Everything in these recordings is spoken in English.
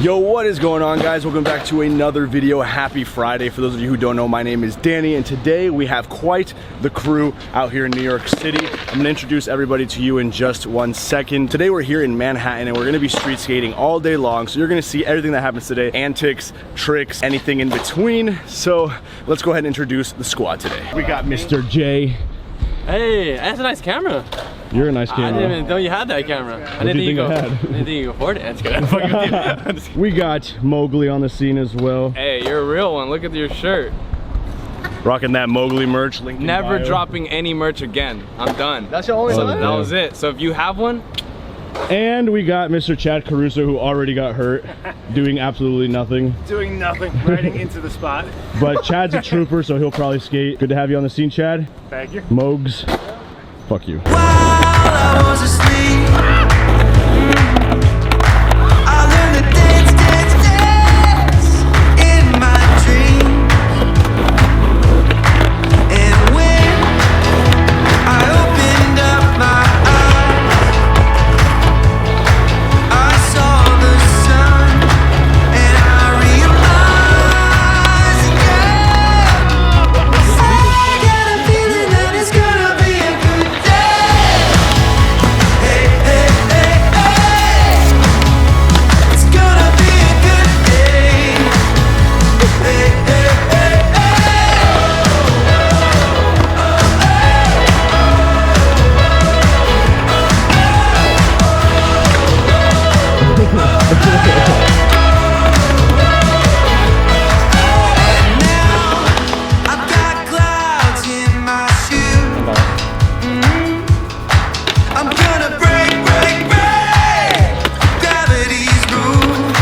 Yo, what is going on, guys? Welcome back to another video. Happy Friday. For those of you who don't know, my name is Danny, and today we have quite the crew out here in New York City. I'm gonna introduce everybody to you in just 1 second. Today we're here in Manhattan and we're gonna be street skating all day long. So you're gonna see everything that happens today, antics, tricks, anything in between. So let's go ahead and introduce the squad today. We got Mr. J. Hey, that's a nice camera. You're a nice camera. I didn't even know you had that camera. I didn't think you could afford it. That's good. We got MOGELY on the scene as well. Hey, you're a real one. Look at your shirt. Rocking that MOGELY merch. Link in Never bio. dropping any merch again. I'm done. That's your only one? That was it. So if you have one. And we got Mr. Chad Caruso, who already got hurt, doing absolutely nothing. Doing nothing, riding into the spot. But Chad's a trooper, so he'll probably skate. Good to have you on the scene, Chad. Thank you. Mogs. Fuck you. While I was asleep, I learned to dance, dance, dance in my dreams. And when I opened up my eyes, I saw the sun, and I realized, yeah, I got a feeling that it's gonna be a good day. Hey, hey, hey, hey, it's gonna be a good day. Hey, hey, hey, And now I've got clouds in my shoes. I'm gonna break, break, break gravity's rules.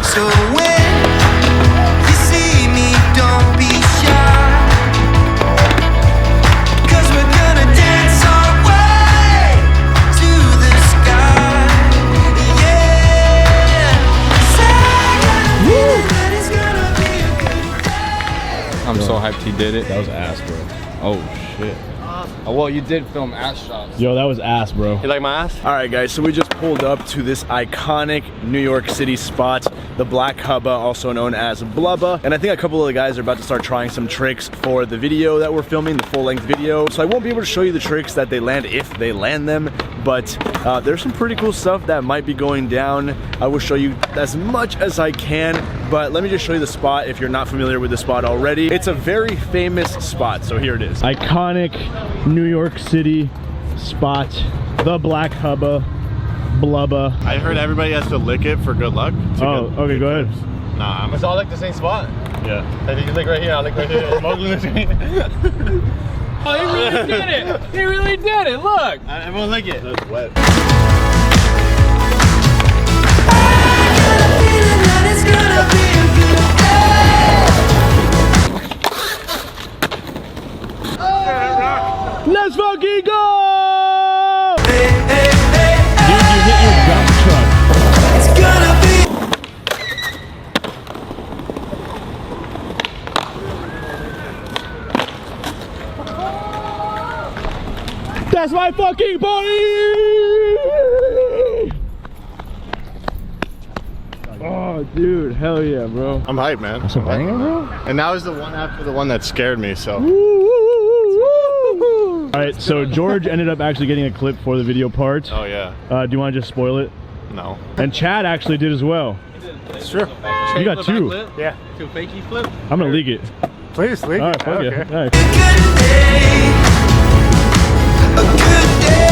So when you see me, don't be shy, 'cause we're gonna dance our way to the sky. Yeah, 'cause I got a feeling that it's gonna be a good day. I'm so hyped he did it. That was ass, bro. Oh shit. Oh, well, you did film ass shots. Yo, that was ass, bro. You like my ass? All right, guys, so we just pulled up to this iconic New York City spot, the Black Hubba, also known as Blubba. And I think a couple of the guys are about to start trying some tricks for the video that we're filming, the full-length video. So I won't be able to show you the tricks that they land if they land them, but there's some pretty cool stuff that might be going down. I will show you as much as I can, but let me just show you the spot if you're not familiar with the spot already. It's a very famous spot, so here it is. Iconic New York City spot, the Black Hubba, Blubba. I heard everybody has to lick it for good luck. Oh, okay, go ahead. Nah, I'm It's all like the same spot. yeah. Hey, you lick right here, I'll lick right here. Oh, he really did it! He really did it, look! Everyone lick it. That's wet. Got a feeling that it's gonna be a good day. Let's fucking go! Hey, hey, hey, Dude, you hit your dump truck. it's gonna be. That's my fucking body! Oh, dude, hell yeah, bro. I'm hyped, man. So bro? And now is the one after the one that scared me, so. All right, so George ended up actually getting a clip for the video part. Oh, yeah. Do you want to just spoil it? No. And Chad actually did as well. Sure. You got two. Yeah. Two fakie flip. I'm gonna leak it. Please, leak All right, it. fuck Okay. yeah. All right. Good day, a good day.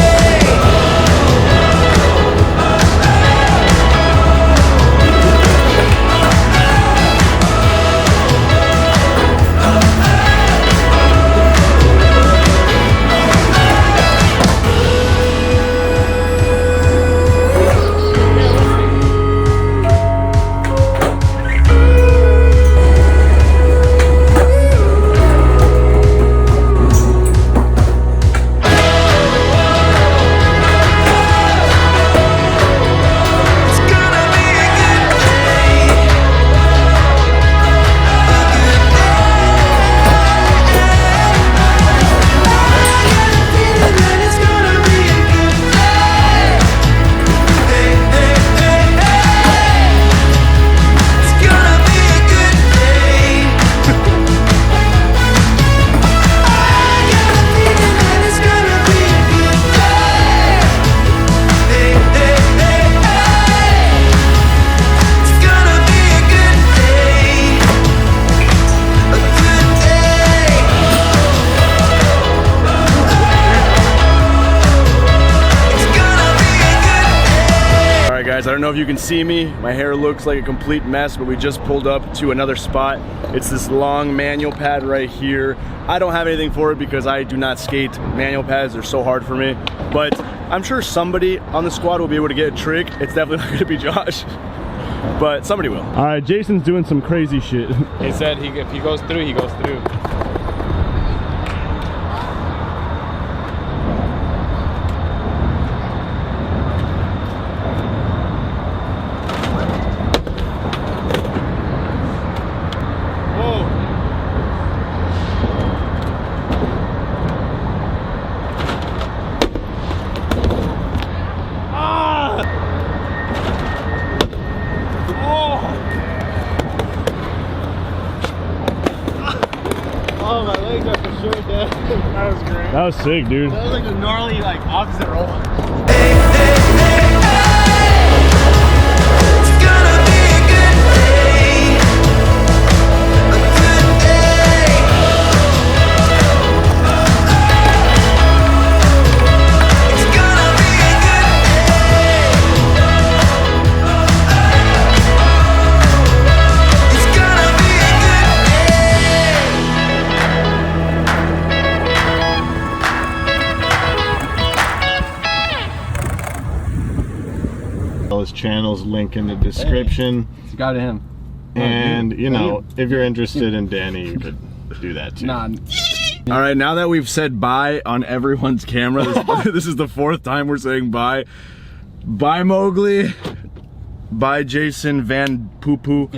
Guys, I don't know if you can see me. My hair looks like a complete mess, but we just pulled up to another spot. It's this long manual pad right here. I don't have anything for it because I do not skate manual pads. They're so hard for me. But I'm sure somebody on the squad will be able to get a trick. It's definitely not gonna be Josh, but somebody will. All right, Jason's doing some crazy shit. He said if he goes through, he goes through. Oh, my legs are for sure dead. That was great. That was sick, dude. That was like a gnarly, like opposite roll. It's gonna be a good day. A good day. It's gonna be a good day. It's gonna be a good His channel's link in the description. It's got to him. And, you know, if you're interested in Danny, you could do that too. Nah. All right, now that we've said bye on everyone's camera, this is the 4th time we're saying bye. Bye, Mowgli. Bye, Jason Van Poo Poo.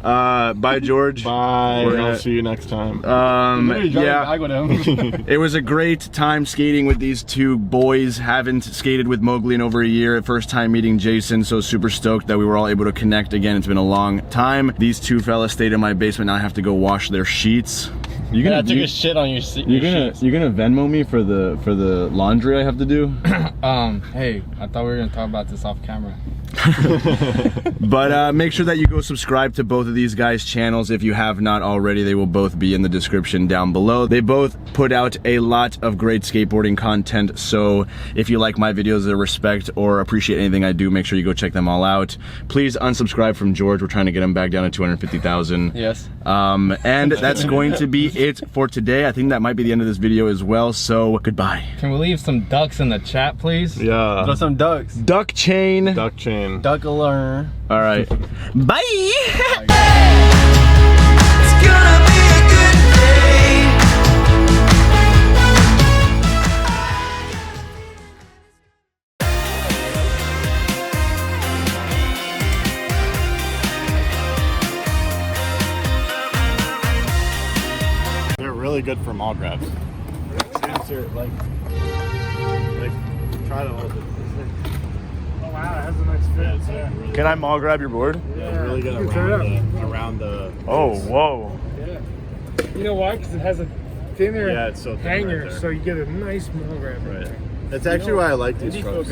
Bye, George. Bye. We're gonna- I'll see you next time. Yeah. With him. It was a great time skating with these two boys. Haven't skated with Mowgli in over a year. First time meeting Jason, so super stoked that we were all able to connect again. It's been a long time. These two fellas stayed in my basement. Now I have to go wash their sheets. I took a shit on your sheets. You're gonna Venmo me for the laundry I have to do? Hey, I thought we were gonna talk about this off camera. But make sure that you go subscribe to both of these guys' channels if you have not already. They will both be in the description down below. They both put out a lot of great skateboarding content, so if you like my videos or respect or appreciate anything I do, make sure you go check them all out. Please unsubscribe from George. We're trying to get him back down to 250,000. Yes. And that's going to be it for today. I think that might be the end of this video as well, so goodbye. Can we leave some ducks in the chat, please? Yeah. Throw some ducks. Duck chain. Duck chain. Duck alert. All right. Bye. It's gonna be a good day. They're really good for mall grabs. Like try to hold it. Oh wow, it has a nice fit. Yeah. Can I mall grab your board? Yeah, really good around the Oh, whoa. You know why? Because it has a thinner Yeah, it's so thin hanger, right there. so you get a nice mall grab. Right. That's actually why I like these strokes.